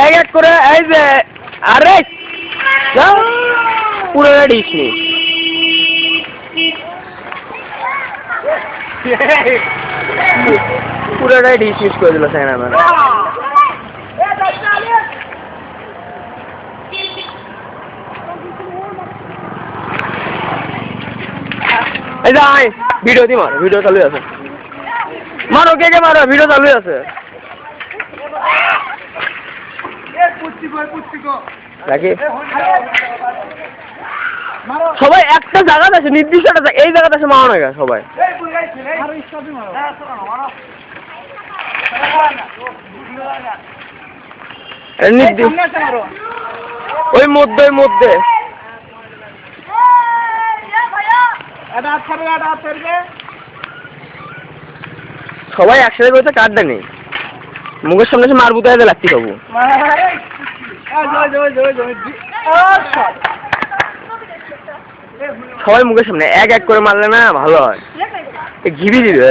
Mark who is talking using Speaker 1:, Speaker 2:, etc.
Speaker 1: এক এক করে এই যে আরে পুরো ডিশ পুরোটাই ডিসমিস করে দিল সাইনা ম্যাম। এই যে আয় ভিডিও দি মারো, ভিডিও চালু আছে, মারো কে কে মারো, ভিডিও চালু আছে। সবাই একটা জায়গা আছে, নির্দিষ্ট একটা এই জায়গাটা আছে, মারো না সবাই। ওই মধ্যে সবাই একসাথে করতে কাটটা নেই, মুখের সামনে এসে মারবুতে লাগছি বাবু। সবাই মুখের সামনে এক এক করে মারলে না ভালো হয়, ঘিরি দিবে।